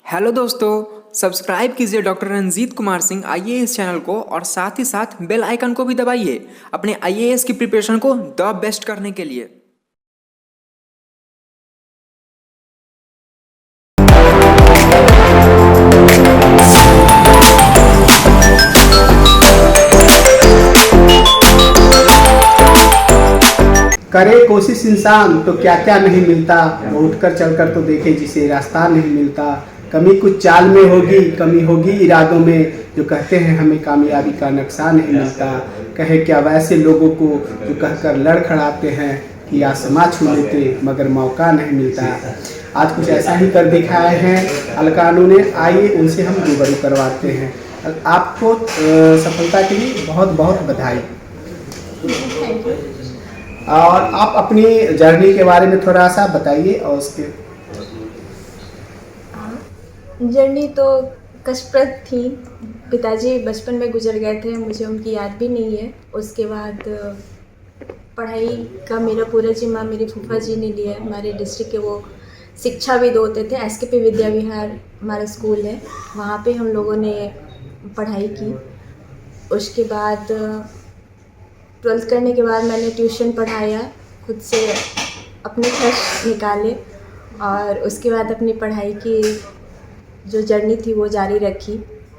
Hello दोस्तों, subscribe कीजिए doctor Ranjeet Kumar Singh IAS channel को और साथ ही साथ बेल आइकन को भी दबाइए अपने आईएएस की प्रिपरेशन को द बेस्ट करने के लिए। करे कोशिश इंसान तो क्या क्या नहीं मिलता, वो उठकर चलकर तो देखे जिसे रास्ता नहीं मिलता। कमी कुछ चाल में होगी, कमी होगी इरादों में, जो कहते हैं हमें कामयाबी का नक्शा नहीं मिलता। कहे क्या वैसे लोगों को जो कहकर लड़खड़ाते हैं कि आसमां छू लेते मगर मौका नहीं मिलता। आज कुछ ऐसा ही कर दिखाए हैं अलकानू ने, आइए उनसे हम रूबरू करवाते हैं। आपको सफलता के लिए बहुत बहुत बधाई। Thank you. और आप अपनी जर्नी के बारे में थोड़ा सा बताइए। और उसके जर्नी तो कष्टप्रद थी। पिताजी बचपन में गुजर गए थे, मुझे उनकी याद भी नहीं है। उसके बाद पढ़ाई का मेरा पूरा जिम्मा मेरी फूफा जी ने लिया। हमारे डिस्ट्रिक्ट के वो शिक्षाविद होते थे। एसकेपी विद्या विहार हमारा स्कूल है, वहाँ पे हम लोगों ने पढ़ाई की। उसके बाद 12th करने के बाद मैंने ट्यूशन पढ़ाया, खुद से अपने खर्च निकाले और उसके बाद अपनी पढ़ाई की जो जर्नी थी वो जारी रखी।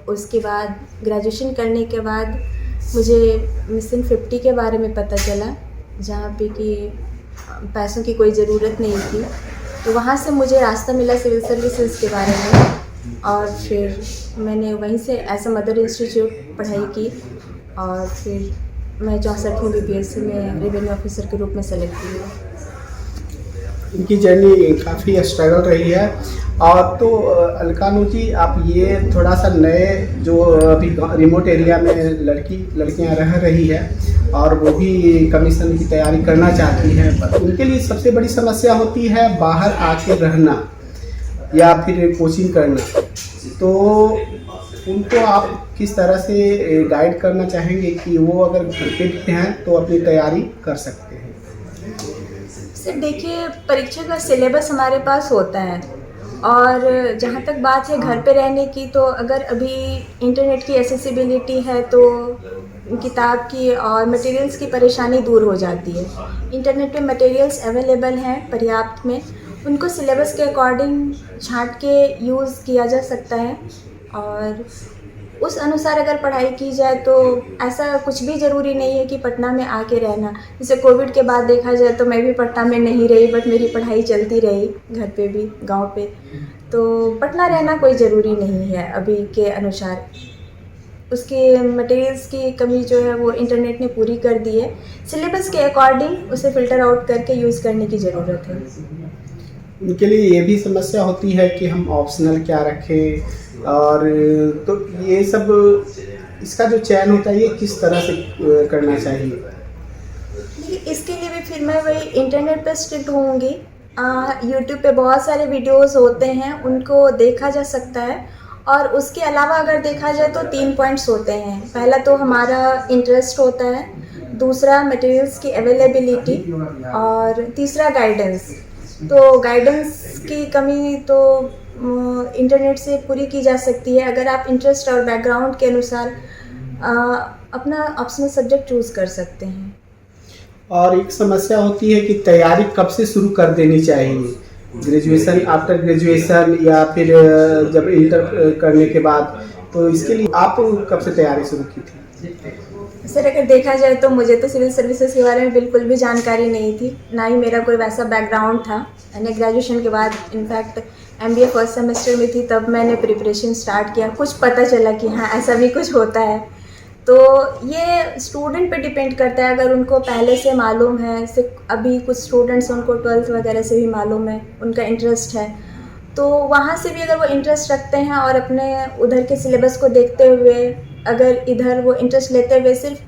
उसके बाद ग्रेजुएशन करने के बाद मुझे मिशन 50 के बारे में पता चला, जहाँ पे कि पैसों की कोई ज़रूरत नहीं थी। तो वहाँ से मुझे रास्ता मिला सिविल सर्विसेज के बारे में और फिर मैंने वहीं से एज अ मदर इंस्टीट्यूट पढ़ाई की और फिर मैं 64वीं बीपीएससी में रेवेन्यू ऑफिसर के रूप में सेलेक्ट हुई। इनकी जर्नी काफ़ी स्ट्रगल रही है। और तो अलकानू जी, आप ये थोड़ा सा नए जो अभी रिमोट एरिया में लड़कियां रह रही है और वो भी कमीशन की तैयारी करना चाहती हैं, पर उनके लिए सबसे बड़ी समस्या होती है बाहर आके रहना या फिर कोचिंग करना। तो उनको आप किस तरह से गाइड करना चाहेंगे कि वो अगर घर पे भी हैं तो अपनी तैयारी कर सकते हैं? सर देखिए, परीक्षा का सिलेबस हमारे पास होता है और जहाँ तक बात है घर पे रहने की, तो अगर अभी इंटरनेट की एक्सेसिबिलिटी है तो किताब की और मटेरियल्स की परेशानी दूर हो जाती है। इंटरनेट पे मटेरियल्स अवेलेबल हैं पर्याप्त में, उनको सिलेबस के अकॉर्डिंग छांट के यूज़ किया जा सकता है और उस अनुसार अगर पढ़ाई की जाए तो ऐसा कुछ भी ज़रूरी नहीं है कि पटना में आके रहना। जैसे कोविड के बाद देखा जाए तो मैं भी पटना में नहीं रही, बट मेरी पढ़ाई चलती रही घर पे भी, गांव पे। तो पटना रहना कोई ज़रूरी नहीं है अभी के अनुसार। उसके मटेरियल्स की कमी जो है वो इंटरनेट ने पूरी कर दी है। सिलेबस के अकॉर्डिंग उसे फ़िल्टर आउट करके यूज़ करने की ज़रूरत है। उनके लिए ये भी समस्या होती है कि हम ऑप्शनल क्या रखें, और तो ये सब इसका जो चयन होता है ये किस तरह से करना चाहिए? देखिए, इसके लिए भी फिर मैं वही इंटरनेट पे स्ट्रिक्ट होंगी। यूट्यूब पे बहुत सारे वीडियोस होते हैं, उनको देखा जा सकता है। और उसके अलावा अगर देखा जाए तो 3 पॉइंट्स होते हैं। पहला तो हमारा इंटरेस्ट होता है, दूसरा मटेरियल्स की अवेलेबिलिटी और तीसरा गाइडेंस। तो गाइडेंस की कमी तो इंटरनेट से पूरी की जा सकती है अगर आप इंटरेस्ट और बैकग्राउंड के अनुसार अपना ऑप्शनल सब्जेक्ट चूज़ कर सकते हैं। और एक समस्या होती है कि तैयारी कब से शुरू कर देनी चाहिए, ग्रेजुएशन, आफ्टर ग्रेजुएशन या फिर जब इंटर करने के बाद? तो इसके लिए आप कब से तैयारी शुरू की थी? सर अगर देखा जाए तो मुझे तो सिविल सर्विसेज के बारे में बिल्कुल भी जानकारी नहीं थी, ना ही मेरा कोई वैसा बैकग्राउंड था। मैंने ग्रेजुएशन के बाद इनफैक्ट MBA फर्स्ट सेमेस्टर में थी, तब मैंने प्रिपरेशन स्टार्ट किया। कुछ पता चला कि हाँ ऐसा भी कुछ होता है। तो ये स्टूडेंट पे डिपेंड करता है, अगर उनको पहले से मालूम है। सिर्फ अभी कुछ स्टूडेंट्स उनको 12th वगैरह से भी मालूम है, उनका इंटरेस्ट है, तो वहाँ से भी अगर वो इंटरेस्ट रखते हैं और अपने उधर के सिलेबस को देखते हुए अगर इधर वो इंटरेस्ट लेते हुए सिर्फ,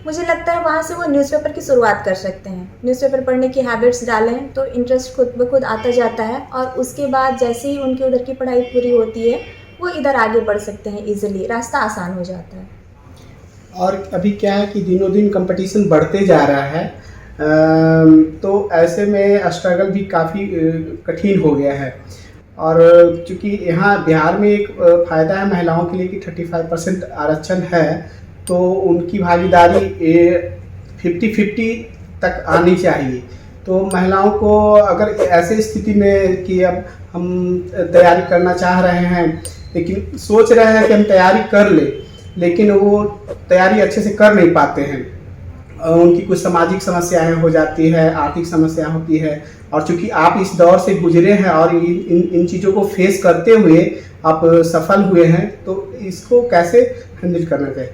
मुझे लगता है वहाँ से वो न्यूज़पेपर की शुरुआत कर सकते हैं। न्यूज़पेपर पढ़ने की हैबिट्स डालें तो इंटरेस्ट खुद ब खुद आता जाता है और उसके बाद जैसे ही उनकी उधर की पढ़ाई पूरी होती है वो इधर आगे बढ़ सकते हैं ईजिली, रास्ता आसान हो जाता है। और अभी क्या है कि दिनों दिन कंपटीशन बढ़ते जा रहा है, तो ऐसे में स्ट्रगल भी काफ़ी कठिन हो गया है। और चूँकि यहाँ बिहार में एक फ़ायदा है महिलाओं के लिए कि 35% आरक्षण है, तो उनकी भागीदारी 50-50 तक आनी चाहिए। तो महिलाओं को अगर ऐसे स्थिति में कि अब हम तैयारी करना चाह रहे हैं, लेकिन सोच रहे हैं कि हम तैयारी कर लें, लेकिन वो तैयारी अच्छे से कर नहीं पाते हैं, उनकी कुछ सामाजिक समस्याएं हो जाती है, आर्थिक समस्या होती है, और चूंकि आप इस दौर से गुजरे हैं और इन चीज़ों को फेस करते हुए आप सफल हुए हैं, तो इसको कैसे हैंडल करना चाहिए?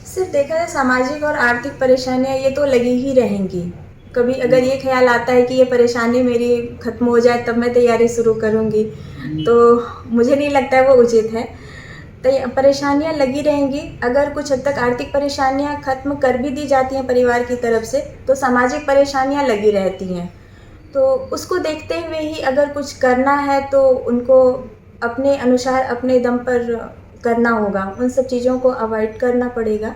सिर्फ देखा जाए सामाजिक और आर्थिक परेशानियाँ ये तो लगी ही रहेंगी। कभी अगर ये ख्याल आता है कि ये परेशानी मेरी ख़त्म हो जाए तब मैं तैयारी शुरू करूँगी, तो मुझे नहीं लगता है वो उचित है। तो परेशानियाँ लगी रहेंगी। अगर कुछ हद तक आर्थिक परेशानियाँ ख़त्म कर भी दी जाती हैं परिवार की तरफ से, तो सामाजिक परेशानियाँ लगी रहती हैं। तो उसको देखते हुए ही अगर कुछ करना है तो उनको अपने अनुसार अपने दम पर करना होगा। उन सब चीज़ों को अवॉइड करना पड़ेगा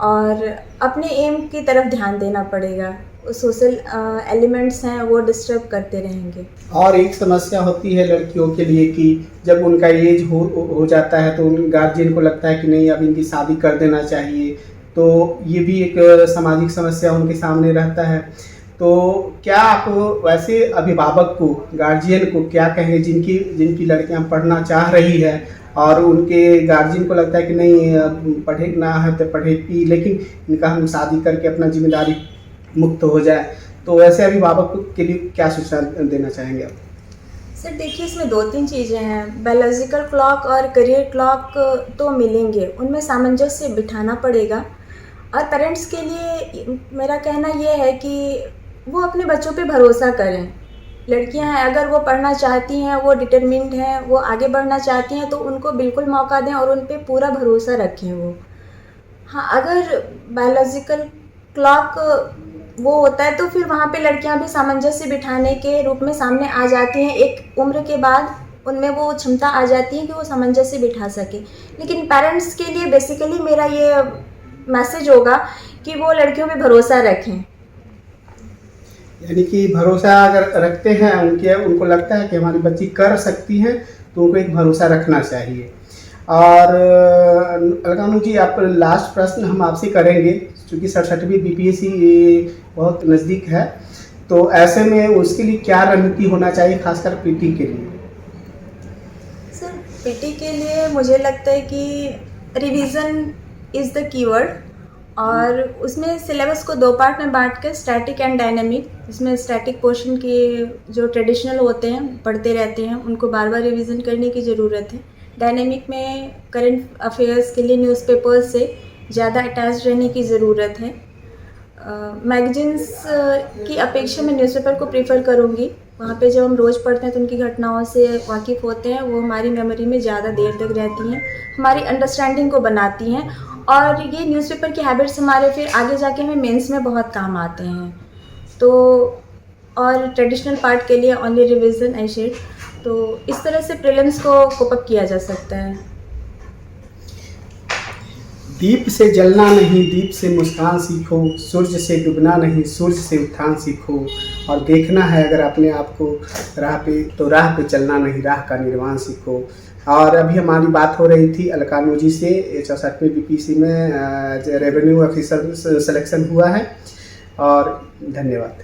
और अपने एम की तरफ ध्यान देना पड़ेगा। सोशल एलिमेंट्स हैं वो डिस्टर्ब करते रहेंगे। और एक समस्या होती है लड़कियों के लिए कि जब उनका एज हो जाता है तो उन गार्जियन को लगता है कि नहीं, अब इनकी शादी कर देना चाहिए। तो ये भी एक सामाजिक समस्या उनके सामने रहता है। तो क्या आप वैसे अभिभावक को, गार्जियन को क्या कहेंगे जिनकी लड़कियां पढ़ना चाह रही है और उनके गार्जियन को लगता है कि नहीं, पढ़ना है तो पढ़ेगी, लेकिन इनका हम शादी करके अपना जिम्मेदारी मुक्त हो जाए, तो ऐसे अभिभावक के लिए क्या सूचना देना चाहेंगे आप? सर देखिए, इसमें 2-3 चीज़ें हैं। बायोलॉजिकल क्लॉक और करियर क्लॉक तो मिलेंगे, उनमें सामंजस्य बिठाना पड़ेगा। और पेरेंट्स के लिए मेरा कहना ये है कि वो अपने बच्चों पे भरोसा करें। लड़कियां हैं, अगर वो पढ़ना चाहती हैं, वो डिटरमिन्ड हैं, वो आगे बढ़ना चाहती हैं, तो उनको बिल्कुल मौका दें और उन पे पूरा भरोसा रखें वो। हाँ, अगर बायोलॉजिकल क्लॉक वो होता है तो फिर वहाँ पे लड़कियां भी सामंजस्य बिठाने के रूप में सामने आ जाती हैं। एक उम्र के बाद उनमें वो क्षमता आ जाती है कि वो सामंजस्य बिठा सके। लेकिन पेरेंट्स के लिए बेसिकली मेरा ये मैसेज होगा कि वो लड़कियों पे भरोसा रखें। यानी कि भरोसा अगर रखते हैं, उनको लगता है कि हमारी बच्ची कर सकती है, तो उनको एक भरोसा रखना चाहिए। और अलकानू जी, आप लास्ट प्रश्न हम आपसे करेंगे, क्योंकि 67वीं बीपीएससी बहुत नज़दीक है, तो ऐसे में उसके लिए क्या रणनीति होना चाहिए, खासकर पीटी के लिए? सर पीटी के लिए मुझे लगता है कि रिवीजन इज़ द कीवर्ड, और उसमें सिलेबस को 2 पार्ट में बांट कर, स्टैटिक एंड डायनेमिक। इसमें स्टैटिक पोर्शन के जो ट्रेडिशनल होते हैं, पढ़ते रहते हैं, उनको बार बार रिवीजन करने की ज़रूरत है। डायनेमिक में करंट अफेयर्स के लिए न्यूज़पेपर्स से ज़्यादा अटैच रहने की ज़रूरत है। मैगजीन्स की अपेक्षा मैं न्यूज़पेपर को प्रीफर करूँगी। वहाँ पे जब हम रोज़ पढ़ते हैं तो उनकी घटनाओं से वाकिफ़ होते हैं, वो हमारी मेमोरी में ज़्यादा देर तक रहती हैं, हमारी अंडरस्टैंडिंग को बनाती हैं, और ये न्यूज़पेपर की हैबिट्स हमारे फिर आगे जाके हमें मेंस में बहुत काम आते हैं। तो और ट्रेडिशनल पार्ट के लिए ओनली रिवीजन आई शेड। तो इस तरह से प्रीलिम्स को कोप अप किया जा सकता है। दीप से जलना नहीं, दीप से मुस्कान सीखो, सूर्य से डूबना नहीं, सूर्य से उत्थान सीखो। और देखना है अगर अपने आप को राह पे, तो राह पे चलना नहीं, राह का निर्माण सीखो। और अभी हमारी बात हो रही थी अलकानू जी से, 64वीं बीपीएससी में रेवेन्यू ऑफिसर सिलेक्शन हुआ है। और धन्यवाद।